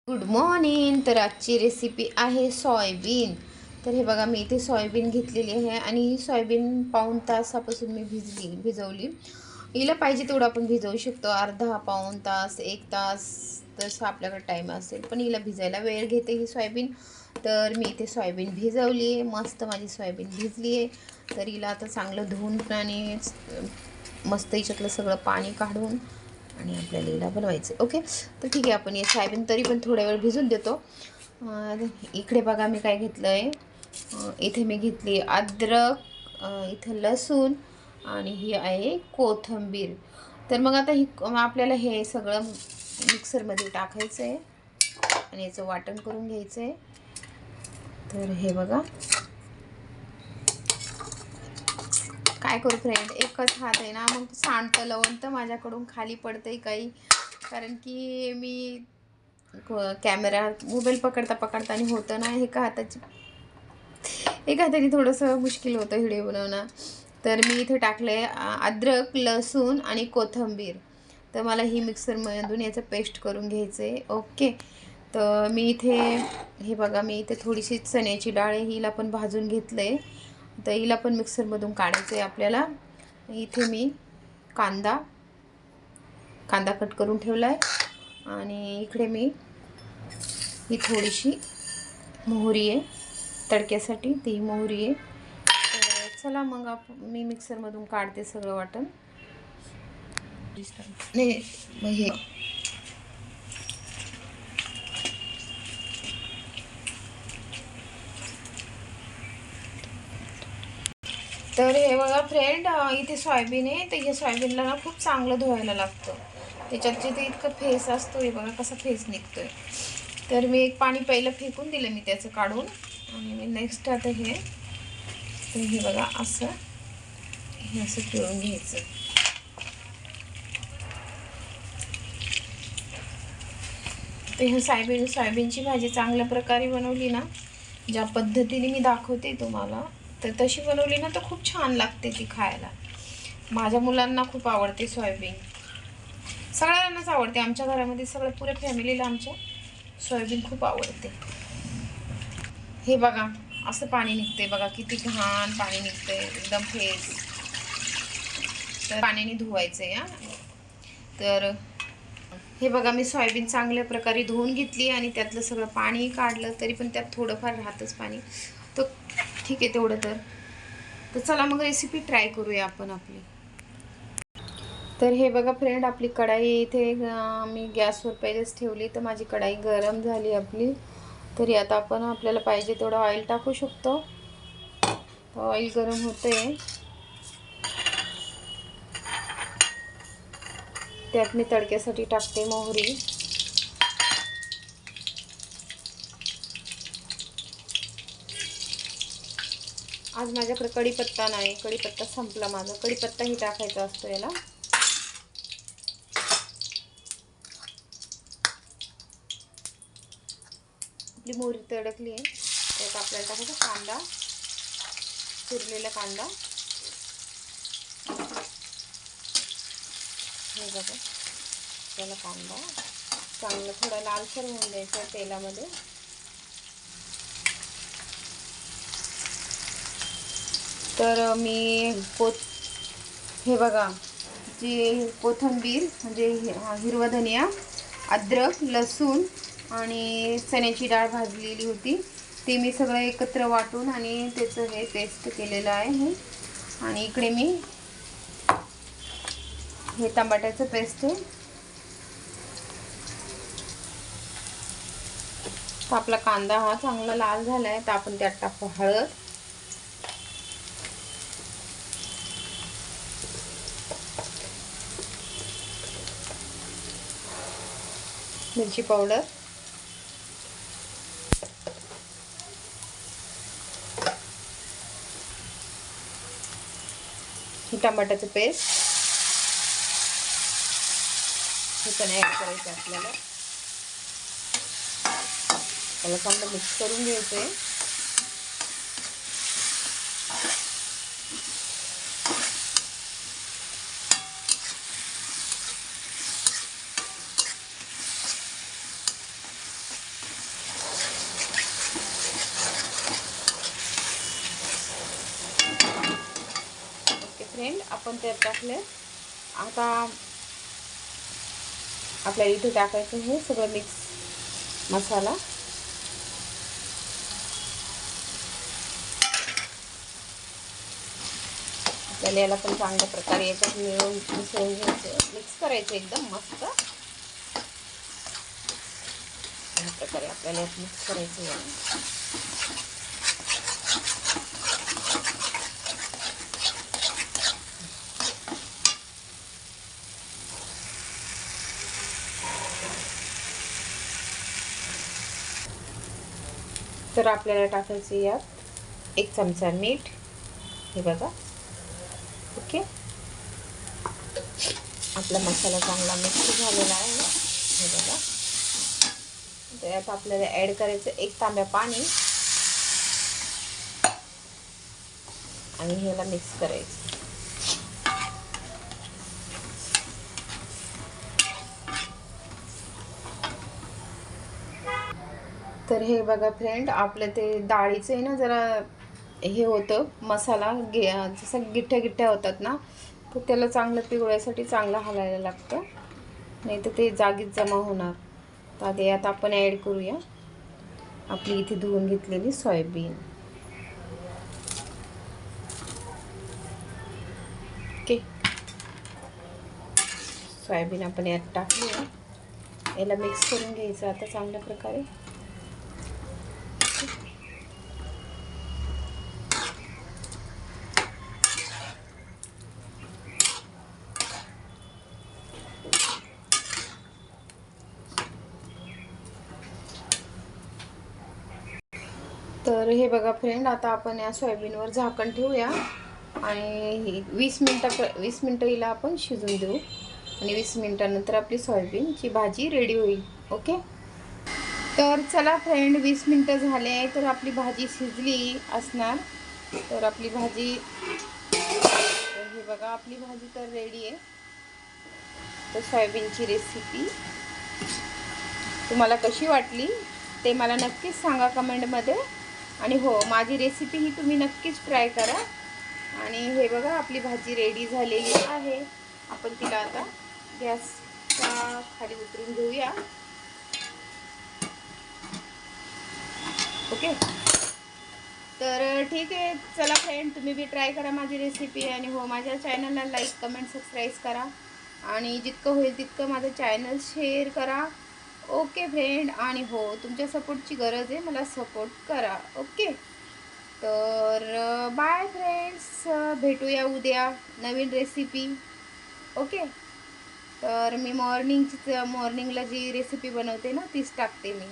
Good morning. तर आजची recipe आहे सोयाबीन. तर हे बघा, मी इथे सोयाबीन घेतलेली आहे आणि ही सोयाबीन पाऊण तासापासून मी भिजवली. हिला पाहिजे तेवढं आपण भिजवू शकतो, अर्धा पाऊण तास 1 तास, तसं आपल्याकडे टाईम असेल. पण हिला भिजायला वेळ घेते ही सोयाबीन. तर मी इथे सोयाबीन भिजवली आहे, मस्त माझी सोयाबीन भिजली आहे. तर हिला आता चांगलं धुवून आणि मस्त हिच्यातलं सगळं पाणी काढून आणि आपल्याला हिला बनवायचं. ओके, तर ठीक आहे, आपण हे सोयाबीन तरी पण थोड्या वेळ भिजून देतो. इकडे बघा मी काय घेतलं आहे. इथे मी घेतली अद्रक, इथं लसूण आणि ही आहे कोथिंबीर. तर मग आता आपल्याला हे सगळं मिक्सरमध्ये टाकायचं आहे आणि याचं वाटण करून घ्यायचं आहे. तर हे बघा, काय करू फ्रेंड, एकच हात आहे ना, मग सांडतं लवंत माझ्याकडून खाली पडतंय काही, कारण की मी कॅमेरा मोबाईल पकडता आणि होतं ना एका हाताने थोडंसं मुश्किल होतं व्हिडिओ बनवणं. तर मी इथे टाकलं आहे अद्रक, लसूण आणि कोथिंबीर. तर मला ही मिक्सरमधून याचं पेस्ट करून घ्यायचं आहे. ओके, तर मी इथे हे बघा, मी इथे थोडीशी चण्याची डाळ आहे, हिला पण भाजून घेतलं आहे. तर हिला पण मिक्सरमधून काढायचं आहे आपल्याला. इथे मी कांदा कट करून ठेवला आहे आणि इकडे मी ही थोडीशी मोहरी आहे तडक्यासाठी, ती मोहरी आहे. तर चला मग मी मिक्सरमधून काढते सगळं वाटण. नाही हे तर हे बघा फ्रेंड, इथे सोयाबीन आहे. तर हे सोयाबीनला ना खूप चांगलं धुवायला लागतं. त्याच्यात जे ते इतकं फेस असतो, हे बघा कसा फेस निघतोय. तर मी एक पाणी पहिलं फेकून दिलं मी त्याचं काढून, आणि मी नेक्स्ट आता हे बघा असं पिळून घ्यायचं. तर हे सोयाबीनची भाजी चांगल्या प्रकारे बनवली ना, ज्या पद्धतीने मी दाखवते तुम्हाला, तर तशी बनवली ना तर खूप छान लागते ती खायला. माझ्या मुलांना खूप आवडते सोयाबीन, सगळ्यांनाच आवडते. आमच्या घरामध्ये सगळ्या पुऱ्या फॅमिलीला आमच्या सोयाबीन खूप आवडते. हे बघा असं पाणी निघते, बघा किती घाण पाणी निघते, एकदम फेस. तर पाण्याने धुवायचं आहे. तर हे बघा, मी सोयाबीन चांगल्या प्रकारे धुवून घेतली आणि त्यातलं सगळं पाणी काढलं, तरी पण त्यात थोडंफार राहतच पाणी. तर ठीक आहे तेवढं. तर चला मग रेसिपी ट्राय करूया आपण आपली. तर हे बघा फ्रेंड, आपली कढाई इथे मी गॅसवर पहिलेच ठेवली. तर माझी कढाई गरम झाली आपली. तरी आता आपण आपल्याला पाहिजे तेवढं ऑइल टाकू शकतो. तर ऑइल गरम होते, त्यात मी तडक्यासाठी टाकते मोहरी. आज माझ्याकडे कढीपत्ता नाही, कढीपत्ता संपला माझा. कढीपत्ताही टाकायचा असतो याला. आपली मोहरी तडकली आहे, त्यात आपल्याला टाकायचा कांदा, चिरलेला कांदा. हे बघा, त्याला कांदा चांगलं थोडा लालसर होऊन द्यायचा तेलामध्ये. तर मी हे बघा, जी कोथिंबीर म्हणजे हिरवा धनिया, अद्रक, लसूण आणि चण्याची डाळ भाजलेली होती, ती मी सगळं एकत्र वाटून आणि त्याचं हे पेस्ट केलेलं आहे. आणि इकडे मी हे टमाट्याचं पेस्ट आहे. तर आपला कांदा हा चांगला लाल झाला आहे, तर आपण त्यात टाकू हळद, मिरची पावडर, ही टमाट्याचं पेस्ट, हे पण ॲड करायचं आपल्याला. त्याला चांगलं मिक्स करून घ्यायचं आहे. आपण त्यात टाकले. आता आपल्याला इथे टाकायचं हे सगळं मिक्स मसाला. आपल्याला याला पण चांगल्या प्रकारे याच्यात मिसळून घ्यायचं, मिक्स करायचं एकदम मस्त. अशा प्रकारे आपल्याला यात मिक्स करायचं आहे. तर आपल्याला टाकायचं यात 1 चमचा मीठ. हे बघा. ओके, आपला मसाला चांगला मिक्स झालेला आहे. हे बघा. त्यात आपल्याला ॲड करायचं 1 तांब्या पाणी आणि ह्याला मिक्स करायचं. तर हे बघा फ्रेंड, आपलं ते डाळीचं आहे ना जरा हे होतं मसाला जसं गिठ्ठ्या होतात ना, तर त्याला चांगलं पिवळ्यासाठी चांगलं हलायला लागतं, नाही तर ते जागीच जमा होणार. तर आता आपण ॲड करूया आपली इथे धुवून घेतलेली सोयाबीन. ओके, सोयाबीन आपण यात टाकूया. याला मिक्स करून घ्यायचं आता चांगल्या प्रकारे. तर हे बघा फ्रेंड, आता आपण या सोयाबीनवर झाकण ठेवूया आणि 20 मिनटं हिला आपण शिजून देऊ आणि 20 मिनटानंतर आपली सोयाबीनची भाजी रेडी होईल. ओके, तर चला फ्रेंड, 20 मिनटं झाले तर आपली भाजी शिजली असणार. तर आपली भाजी, तर हे बघा आपली भाजी तर रेडी आहे. तर सोयाबीनची रेसिपी तुम्हाला कशी वाटली ते मला नक्कीच सांगा कमेंटमध्ये. आणि हो, माझी रेसिपी ही तुम्ही नक्कीच ट्राय करा. आणि हे बघा आपली भाजी रेडी झालेली आहे. आपण तिला आता गॅसच्या खाली उतरून घेऊया. ओके, तर ठीक आहे. चला फ्रेंड, तुम्ही बी ट्राय करा माझी रेसिपी. आणि हो, माझ्या चॅनलला लाईक, कमेंट, सबस्क्राईब करा आणि जितकं होईल तितकं माझं चॅनल शेअर करा. ओके फ्रेंड, आणि हो, तुमच्या सपोर्टची गरज आहे, मला सपोर्ट करा. ओके, तर बाय फ्रेंड्स, भेटूया उद्या नवीन रेसिपी. ओके, तर मी मॉर्निंगला जी रेसिपी बनवते ना तीच टाकते मी.